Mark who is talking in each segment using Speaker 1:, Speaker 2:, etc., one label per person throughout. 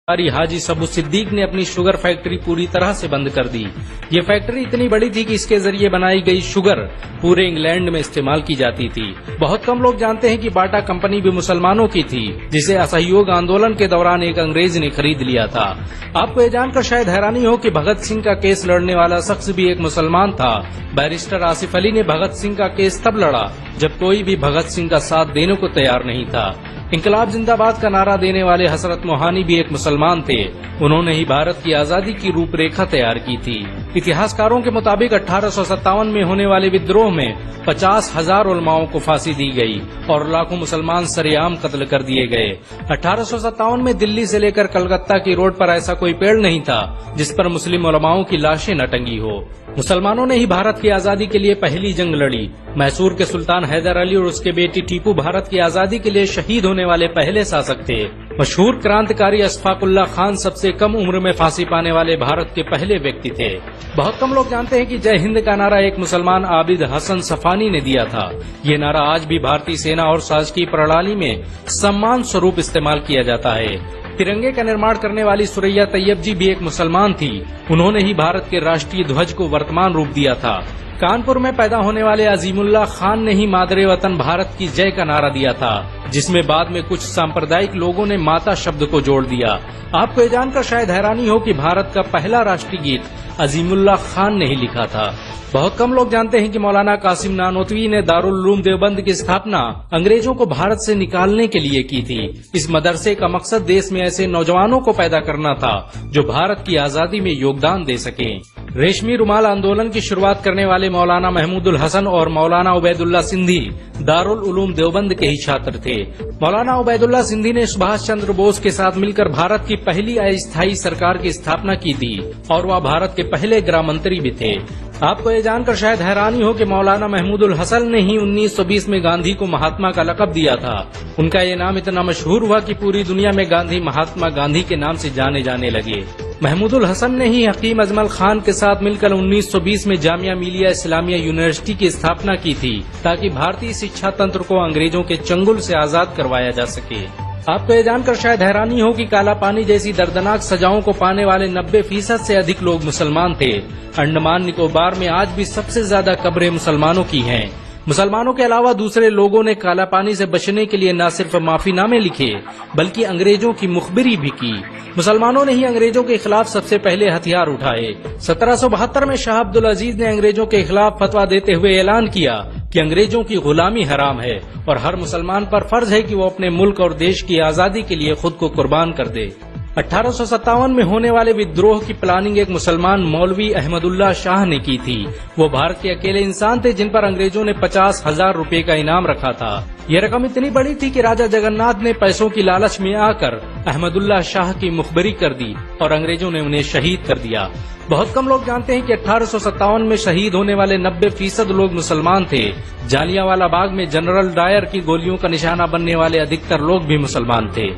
Speaker 1: हाजी सबू सिद्दीक ने अपनी शुगर फैक्ट्री पूरी तरह से बंद कर दी। ये फैक्ट्री इतनी बड़ी थी कि इसके जरिए बनाई गई शुगर पूरे इंग्लैंड में इस्तेमाल की जाती थी। बहुत कम लोग जानते हैं कि बाटा कंपनी भी मुसलमानों की थी, जिसे असहयोग आंदोलन के दौरान एक अंग्रेज ने खरीद लिया था। आपको ये जानकर शायद हैरानी हो कि भगत सिंह का केस लड़ने वाला शख्स भी एक मुसलमान था। बैरिस्टर आसिफ अली ने भगत सिंह का केस तब लड़ा जब कोई भी भगत सिंह का साथ देने को तैयार नहीं था। इंकलाब जिंदाबाद का नारा देने वाले हसरत मोहानी भी एक मुसलमान थे। उन्होंने ही भारत की आजादी की रूपरेखा तैयार की थी। इतिहासकारों के मुताबिक 1857 में होने वाले विद्रोह में 50,000 उलमाओं को फांसी दी गई और लाखों मुसलमान सरेआम कत्ल कर दिए गए। 1857 में दिल्ली से लेकर कलकत्ता की रोड पर ऐसा कोई पेड़ नहीं था जिस पर मुस्लिम उलमाओं की लाशें न टंगी हो। मुसलमानों ने ही भारत की आजादी के लिए पहली जंग लड़ी। मैसूर के सुल्तान हैदर अली और उसके बेटी टीपू भारत की आजादी के लिए शहीद होने वाले पहले शासक थे। मशहूर क्रांतिकारी अशफाकुल्ला खान सबसे कम उम्र में फांसी पाने वाले भारत के पहले व्यक्ति थे। बहुत कम लोग जानते हैं कि जय हिंद का नारा एक मुसलमान आबिद हसन सफानी ने दिया था। ये नारा आज भी भारतीय सेना और शासकीय प्रणाली में सम्मान स्वरूप इस्तेमाल किया जाता है। तिरंगे का निर्माण करने वाली सुरैया तैयब जी भी एक मुसलमान थी। उन्होंने ही भारत के राष्ट्रीय ध्वज को वर्तमान रूप दिया था। कानपुर में पैदा होने वाले अजीमुल्लाह खान ने ही मादरे वतन भारत की जय का नारा दिया था, जिसमें बाद में कुछ सांप्रदायिक लोगों ने माता शब्द को जोड़ दिया। आपको ये जानकर शायद हैरानी हो कि भारत का पहला राष्ट्रीय गीत अजीमुल्लाह खान ने ही लिखा था। बहुत कम लोग जानते हैं कि मौलाना कासिम नानोतवी ने दारुल उलूम देवबंद की स्थापना अंग्रेजों को भारत से निकालने के लिए की थी। इस मदरसे का मकसद देश में ऐसे नौजवानों को पैदा करना था जो भारत की आजादी में योगदान दे सकें। रेशमी रुमाल आंदोलन की शुरुआत करने वाले मौलाना महमूदुल हसन और मौलाना उबैदुल्ला सिंधी दारुल उलूम देवबंद के ही छात्र थे। मौलाना उबैदुल्ला सिंधी ने सुभाष चंद्र बोस के साथ मिलकर भारत की पहली अस्थायी सरकार की स्थापना की थी और वह भारत के पहले गृह मंत्री भी थे। आपको ये जानकर शायद हैरानी हो कि मौलाना महमूदुल हसन ने ही 1920 में गांधी को महात्मा का लक़ब दिया था। उनका ये नाम इतना मशहूर हुआ कि पूरी दुनिया में गांधी महात्मा गांधी के नाम से जाने जाने लगे। महमूदुल हसन ने ही हकीम अजमल खान के साथ मिलकर 1920 में जामिया मिलिया इस्लामिया यूनिवर्सिटी की स्थापना की थी, ताकि भारतीय शिक्षा तंत्र को अंग्रेजों के चंगुल से आजाद करवाया जा सके। आपको ये जानकर शायद हैरानी हो कि काला पानी जैसी दर्दनाक सजाओं को पाने वाले 90% से अधिक लोग मुसलमान थे। अंडमान निकोबार में आज भी सबसे ज्यादा कब्रें मुसलमानों की हैं। मुसलमानों के अलावा दूसरे लोगों ने काला पानी से बचने के लिए न सिर्फ माफीनामे लिखे बल्कि अंग्रेजों की मुखबिरी भी की। मुसलमानों ने ही अंग्रेजों के खिलाफ सबसे पहले हथियार उठाए। 1772 में शाह अब्दुल अजीज ने अंग्रेजों के खिलाफ फतवा देते हुए ऐलान किया कि अंग्रेजों की गुलामी हराम है और हर मुसलमान पर फर्ज है कि वो अपने मुल्क और देश की आजादी के लिए खुद को कुर्बान कर दे। 1857 में होने वाले विद्रोह की प्लानिंग एक मुसलमान मौलवी अहमदुल्ला शाह ने की थी। वो भारत के अकेले इंसान थे जिन पर अंग्रेजों ने 50,000 रुपए का इनाम रखा था। यह रकम इतनी बड़ी थी कि राजा जगन्नाथ ने पैसों की लालच में आकर अहमदुल्ला शाह की मुखबरी कर दी और अंग्रेजों ने उन्हें शहीद कर दिया। बहुत कम लोग जानते हैं कि 1857 में शहीद होने वाले 90% लोग मुसलमान थे। जालियांवाला बाग में जनरल डायर की गोलियों का निशाना बनने वाले अधिकतर लोग भी मुसलमान थे।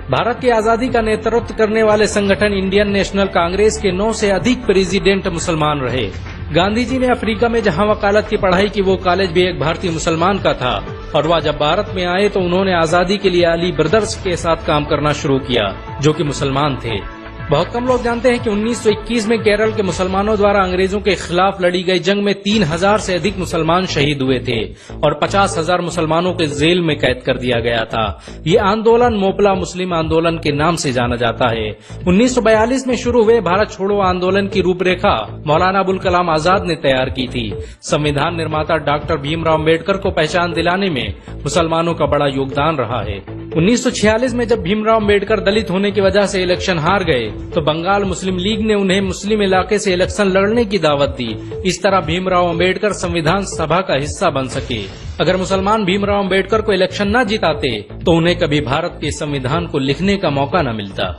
Speaker 1: भारत की आजादी का नेतृत्व करने वाले संगठन इंडियन नेशनल कांग्रेस के 9 से अधिक प्रेसिडेंट मुसलमान रहे। गांधी जी ने अफ्रीका में जहां वकालत की पढ़ाई की, वो कॉलेज भी एक भारतीय मुसलमान का था और वह जब भारत में आए तो उन्होंने आजादी के लिए अली ब्रदर्स के साथ काम करना शुरू किया, जो कि मुसलमान थे। बहुत कम लोग जानते हैं कि 1921 में केरल के मुसलमानों द्वारा अंग्रेजों के खिलाफ लड़ी गई जंग में 3,000 से अधिक मुसलमान शहीद हुए थे और 50,000 मुसलमानों को जेल में कैद कर दिया गया था। ये आंदोलन मोपला मुस्लिम आंदोलन के नाम से जाना जाता है। 1942 में शुरू हुए भारत छोड़ो आंदोलन की रूपरेखा मौलाना अबुल कलाम आजाद ने तैयार की थी। संविधान निर्माता डॉक्टर भीमराव अम्बेडकर को पहचान दिलाने में मुसलमानों का बड़ा योगदान रहा है। 1946 में जब भीमराव अम्बेडकर दलित होने की वजह से इलेक्शन हार गए तो बंगाल मुस्लिम लीग ने उन्हें मुस्लिम इलाके से इलेक्शन लड़ने की दावत दी। इस तरह भीमराव अम्बेडकर संविधान सभा का हिस्सा बन सके। अगर मुसलमान भीमराव अम्बेडकर को इलेक्शन न जिताते तो उन्हें कभी भारत के संविधान को लिखने का मौका न मिलता।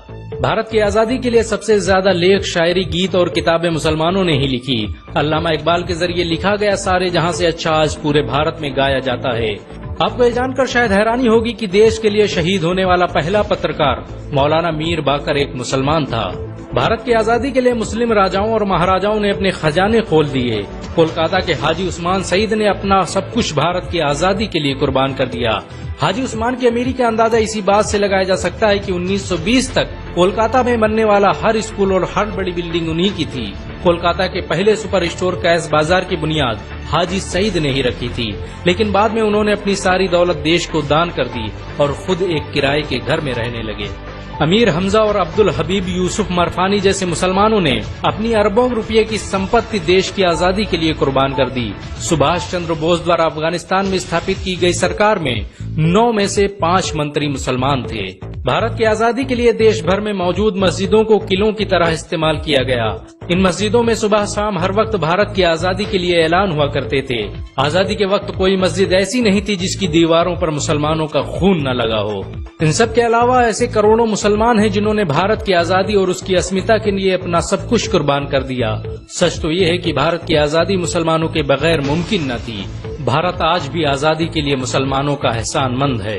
Speaker 1: भारत की आजादी के लिए सबसे ज्यादा लेख, शायरी, गीत और किताबें मुसलमानों ने ही लिखी। अल्लामा इकबाल के जरिए लिखा गया सारे जहां से अच्छा आज पूरे भारत में गाया जाता है। आपको ये जानकर शायद हैरानी होगी कि देश के लिए शहीद होने वाला पहला पत्रकार मौलाना मीर बाकर एक मुसलमान था। भारत की आजादी के लिए मुस्लिम राजाओं और महाराजाओं ने अपने खजाने खोल दिए। कोलकाता के हाजी उस्मान सईद ने अपना सब कुछ भारत की आजादी के लिए कुर्बान कर दिया। हाजी उस्मान की अमीरी का अंदाजा इसी बात से लगाया जा सकता है कि 1920 तक कोलकाता में बनने वाला हर स्कूल और हर बड़ी बिल्डिंग उन्हीं की थी। कोलकाता के पहले सुपर स्टोर कैश बाजार की बुनियाद हाजी सईद ने ही रखी थी, लेकिन बाद में उन्होंने अपनी सारी दौलत देश को दान कर दी और खुद एक किराए के घर में रहने लगे। अमीर हमजा और अब्दुल हबीब यूसुफ मरफानी जैसे मुसलमानों ने अपनी अरबों रुपये की संपत्ति देश की आजादी के लिए कुर्बान कर दी। सुभाष चंद्र बोस द्वारा अफगानिस्तान में स्थापित की गई सरकार में 9 में से 5 मंत्री मुसलमान थे। भारत की आजादी के लिए देश भर में मौजूद मस्जिदों को किलों की तरह इस्तेमाल किया गया। इन मस्जिदों में सुबह शाम हर वक्त भारत की आजादी के लिए ऐलान हुआ करते थे। आजादी के वक्त कोई मस्जिद ऐसी नहीं थी जिसकी दीवारों पर मुसलमानों का खून न लगा हो। इन सब के अलावा ऐसे करोड़ों मुसलमान हैं जिन्होंने भारत की आजादी और उसकी अस्मिता के लिए अपना सब कुछ कुर्बान कर दिया। सच तो ये है कि भारत की आजादी मुसलमानों के बगैर मुमकिन न थी। भारत आज भी आजादी के लिए मुसलमानों का एहसानमंद है।